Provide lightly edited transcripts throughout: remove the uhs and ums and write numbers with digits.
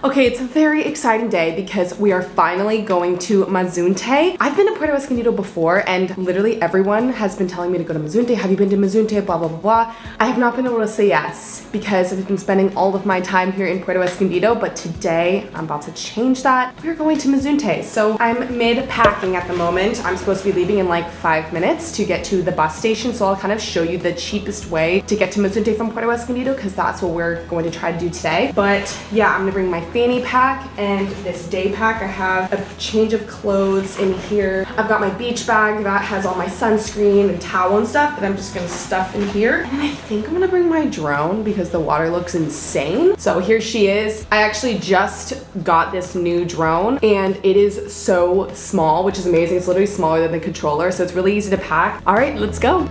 Okay, it's a very exciting day because we are finally going to Mazunte. I've been to Puerto Escondido before and literally everyone has been telling me to go to Mazunte. Have you been to Mazunte? Blah, blah, blah, blah. I have not been able to say yes because I've been spending all of my time here in Puerto Escondido, but today I'm about to change that. We're going to Mazunte. So I'm mid-packing at the moment. I'm supposed to be leaving in like 5 minutes to get to the bus station. So I'll kind of show you the cheapest way to get to Mazunte from Puerto Escondido because that's what we're going to try to do today. But yeah, I'm gonna bring my fanny pack and this day pack. I have a change of clothes in here. I've got my beach bag that has all my sunscreen and towel and stuff that I'm just gonna stuff in here. And I think I'm gonna bring my drone because the water looks insane. So here she is. I actually just got this new drone and it is so small, which is amazing. It's literally smaller than the controller, so it's really easy to pack. All right, let's go.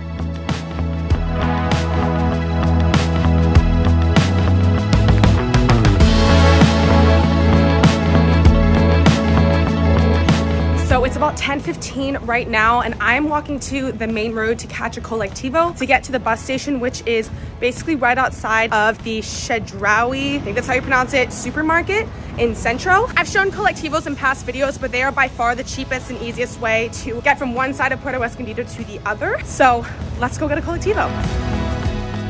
So it's about 10:15 right now and I'm walking to the main road to catch a Colectivo to get to the bus station, which is basically right outside of the Chedraui, I think that's how you pronounce it, supermarket in Centro. I've shown Colectivos in past videos, but they are by far the cheapest and easiest way to get from one side of Puerto Escondido to the other. So let's go get a Colectivo.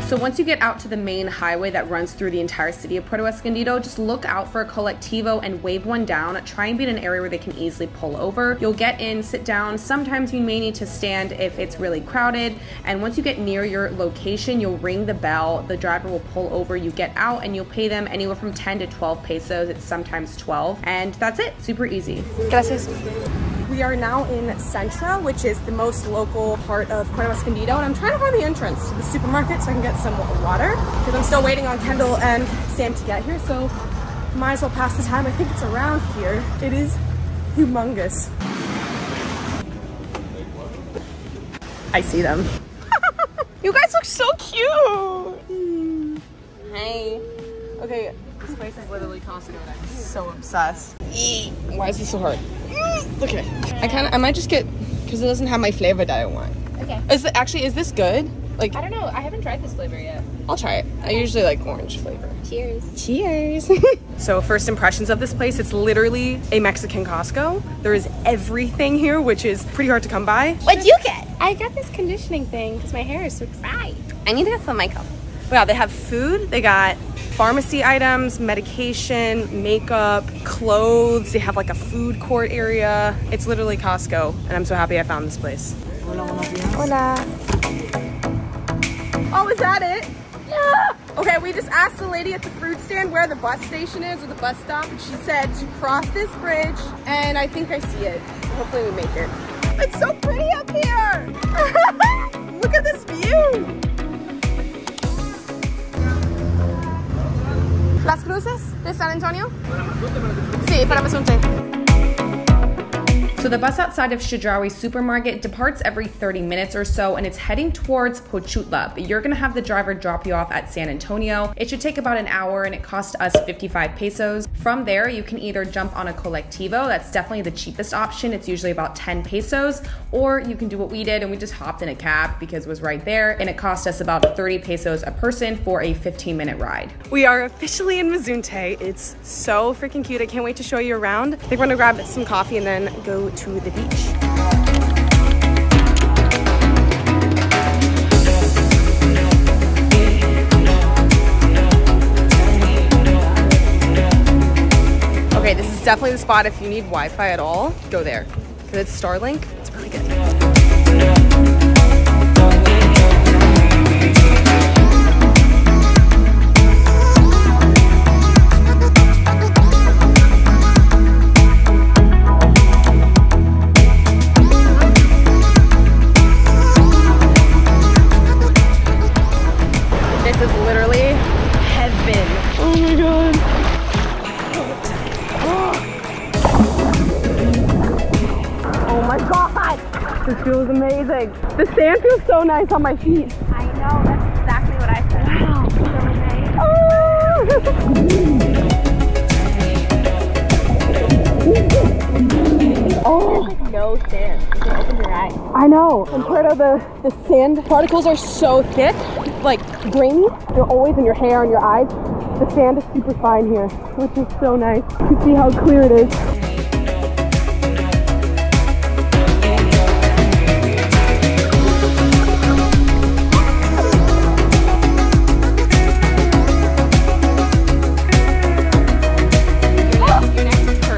So once you get out to the main highway that runs through the entire city of Puerto Escondido, just look out for a Colectivo and wave one down. Try and be in an area where they can easily pull over. You'll get in, sit down. Sometimes you may need to stand if it's really crowded. And once you get near your location, you'll ring the bell. The driver will pull over. You get out and you'll pay them anywhere from 10 to 12 pesos. It's sometimes 12. And that's it. Super easy. Gracias. We are now in Centro, which is the most local part of Puerto Escondido, and I'm trying to find the entrance to the supermarket so I can get some water because I'm still waiting on Kendall and Sam to get here, so might as well pass the time. I think it's around here. It is humongous. I see them. You guys look so cute. Hey. Okay, this place is literally Costco and I'm so obsessed. Why is this so hard? Look at it. I might just get, because it doesn't have my flavor that I want. Okay. Is this good? Like, I don't know. I haven't tried this flavor yet. I'll try it. Okay. I usually like orange flavor. Cheers. Cheers. So first impressions of this place, it's literally a Mexican Costco. There is everything here, which is pretty hard to come by. What'd you get? I got this conditioning thing because my hair is so dry. I need to get some makeup. Wow, they have food. They got pharmacy items, medication, makeup, clothes. They have like a food court area. It's literally Costco, and I'm so happy I found this place. Hola, hola. Oh, is that it? Yeah. Okay, we just asked the lady at the fruit stand where the bus station is, or the bus stop, and she said to cross this bridge, and I think I see it. Hopefully we make it. It's so pretty up here. Look at this view. Las Cruces de San Antonio? Sí, para Mazunte. So the bus outside of Chedraui Supermarket departs every 30 minutes or so, and it's heading towards Pochutla, but you're gonna have the driver drop you off at San Antonio. It should take about an hour and it cost us 55 pesos. From there, you can either jump on a Colectivo, that's definitely the cheapest option. It's usually about 10 pesos, or you can do what we did and we just hopped in a cab because it was right there, and it cost us about 30 pesos a person for a 15-minute ride. We are officially in Mazunte. It's so freaking cute. I can't wait to show you around. I think we're gonna grab some coffee and then go to the beach. Okay, this is definitely the spot if you need Wi-Fi at all. Go there, because it's Starlink. It's really good. This feels amazing. The sand feels so nice on my feet. I know, that's exactly what I said. Wow. So nice. Oh. There's like no sand. You can open your eyes. I know. In Puerto, the sand particles are so thick, like grainy. They're always in your hair and your eyes. the sand is super fine here, which is so nice. You can see how clear it is.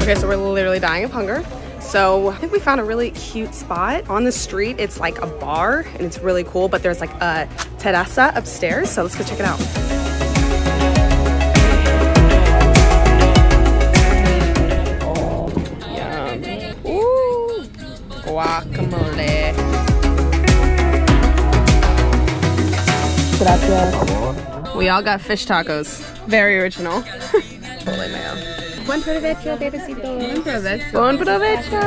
Okay, so we're literally dying of hunger. So I think we found a really cute spot on the street. It's like a bar and it's really cool, but there's like a terraza upstairs. So let's go check it out. Oh, yum. Ooh, guacamole. Gracias. We all got fish tacos. Very original. Holy mayo. Buen provecho, bebecito. Buen provecho. Buen provecho.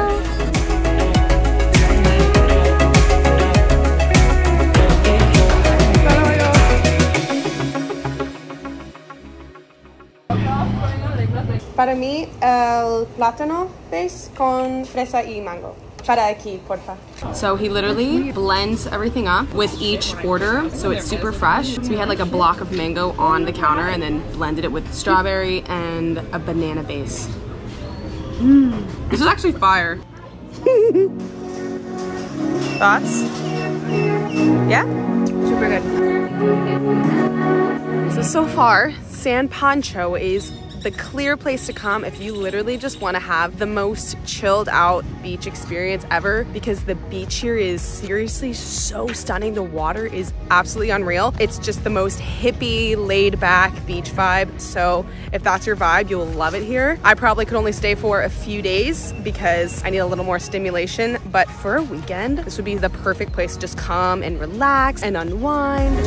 Para mí, el plátano base con fresa y mango. Para aquí, porfa. So he literally blends everything up with each order, so it's super fresh. So we had like a block of mango on the counter and then blended it with strawberry and a banana base. This is actually fire. Thoughts? Yeah? Super good. So far, San Pancho is the clear place to come if you literally just want to have the most chilled out beach experience ever, because the beach here is seriously so stunning. The water is absolutely unreal. It's just the most hippie, laid back beach vibe. So if that's your vibe, you'll love it here. I probably could only stay for a few days because I need a little more stimulation, but for a weekend, this would be the perfect place to just come and relax and unwind.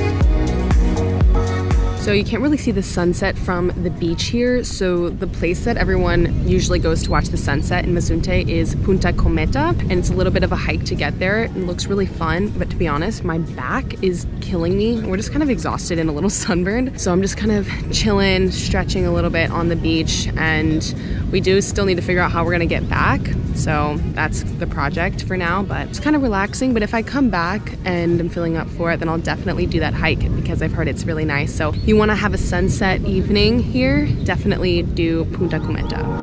So you can't really see the sunset from the beach here. So the place that everyone usually goes to watch the sunset in Mazunte is Punta Cometa. And it's a little bit of a hike to get there. It looks really fun, but to be honest, my back is killing me. We're just kind of exhausted and a little sunburned. So I'm just kind of chilling, stretching a little bit on the beach. And we do still need to figure out how we're gonna get back. So that's the project for now, but it's kind of relaxing. But if I come back and I'm feeling up for it, then I'll definitely do that hike because I've heard it's really nice. So if you want to have a sunset evening here, definitely do Punta Cometa.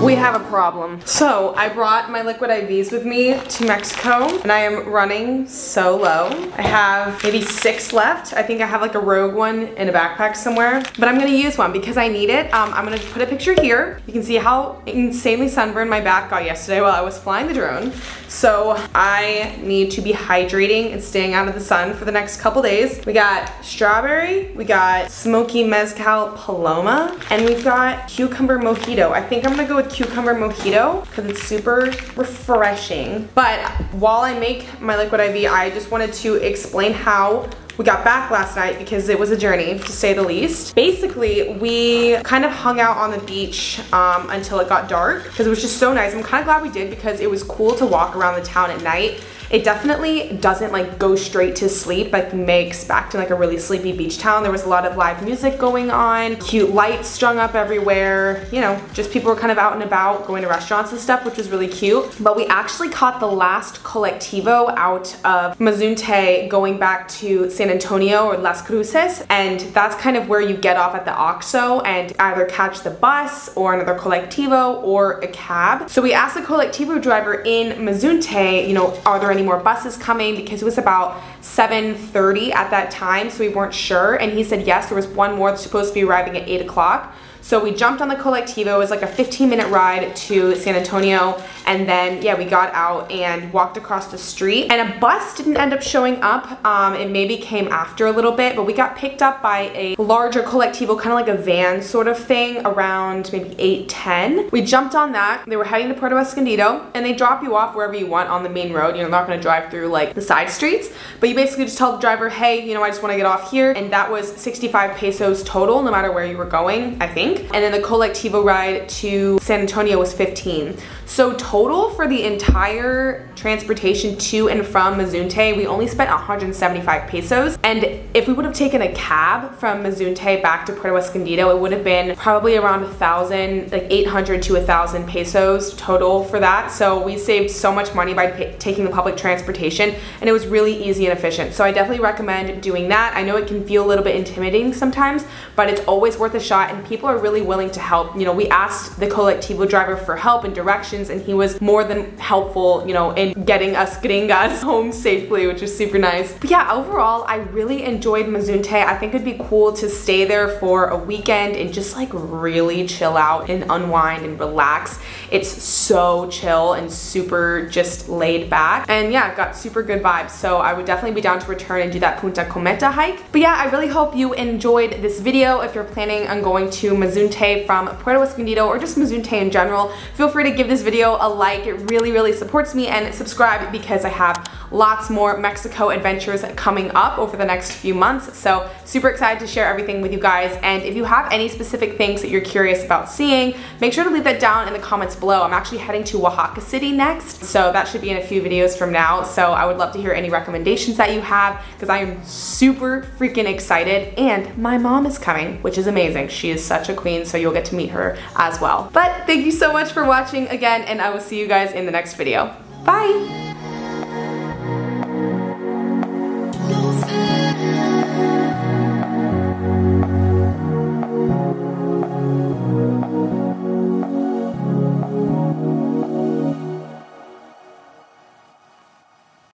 We have a problem. So I brought my liquid IVs with me to Mexico and I am running so low. I have maybe 6 left. I think I have like a rogue one in a backpack somewhere, but I'm gonna use one because I need it. I'm gonna put a picture here. You can see how insanely sunburned my back got yesterday while I was flying the drone. So I need to be hydrating and staying out of the sun for the next couple days. We got strawberry, we got smoky mezcal paloma, and we've got cucumber mojito. I think I'm gonna go with cucumber mojito because it's super refreshing. But while I make my liquid IV, I just wanted to explain how we got back last night because it was a journey, to say the least. Basically, we kind of hung out on the beach until it got dark because it was just so nice. I'm kind of glad we did because it was cool to walk around the town at night. It definitely doesn't like go straight to sleep like you may expect in like a really sleepy beach town. There was a lot of live music going on, cute lights strung up everywhere, you know, just people were kind of out and about going to restaurants and stuff, which was really cute. But we actually caught the last Colectivo out of Mazunte going back to San Antonio or Las Cruces, and that's kind of where you get off at the OXXO and either catch the bus or another Colectivo or a cab. So we asked the Colectivo driver in Mazunte, you know, are there any more buses coming, because it was about 7:30 at that time, so we weren't sure, and he said yes, there was one more that's supposed to be arriving at 8 o'clock. So we jumped on the Colectivo. It was like a 15-minute ride to San Antonio, and then yeah, we got out and walked across the street, and a bus didn't end up showing up. It maybe came after a little bit, but we got picked up by a larger Colectivo, kind of like a van sort of thing, around maybe 8:10. We jumped on that. They were heading to Puerto Escondido, and they drop you off wherever you want on the main road. You're not gonna drive through like the side streets, but you basically just tell the driver, hey, you know, I just wanna get off here, and that was 65 pesos total, no matter where you were going, I think. think. And then the Colectivo ride to San Antonio was $15. So total for the entire transportation to and from Mazunte, we only spent 175 pesos. And if we would have taken a cab from Mazunte back to Puerto Escondido, it would have been probably around 1,000, like 800 to 1,000 pesos total for that. So we saved so much money by taking the public transportation, and it was really easy and efficient. So I definitely recommend doing that. I know it can feel a little bit intimidating sometimes, but it's always worth a shot, and people are really willing to help. You know, we asked the Colectivo driver for help and directions, and he was more than helpful, you know, in getting us gringas home safely, which is super nice. But yeah, overall, I really enjoyed Mazunte. I think it'd be cool to stay there for a weekend and just like really chill out and unwind and relax. It's so chill and super just laid back, and yeah, got super good vibes. So I would definitely be down to return and do that Punta Cometa hike. But yeah, I really hope you enjoyed this video. If you're planning on going to Mazunte from Puerto Escondido or just Mazunte in general, feel free to give this video a like. It really supports me, and subscribe because I have lots more Mexico adventures coming up over the next few months. So super excited to share everything with you guys. And if you have any specific things that you're curious about seeing, make sure to leave that down in the comments below. I'm actually heading to Oaxaca City next, so that should be in a few videos from now. So I would love to hear any recommendations that you have, because I am super freaking excited. And my mom is coming, which is amazing. She is such a queen, so you'll get to meet her as well. But thank you so much for watching again, and I will see you guys in the next video. Bye!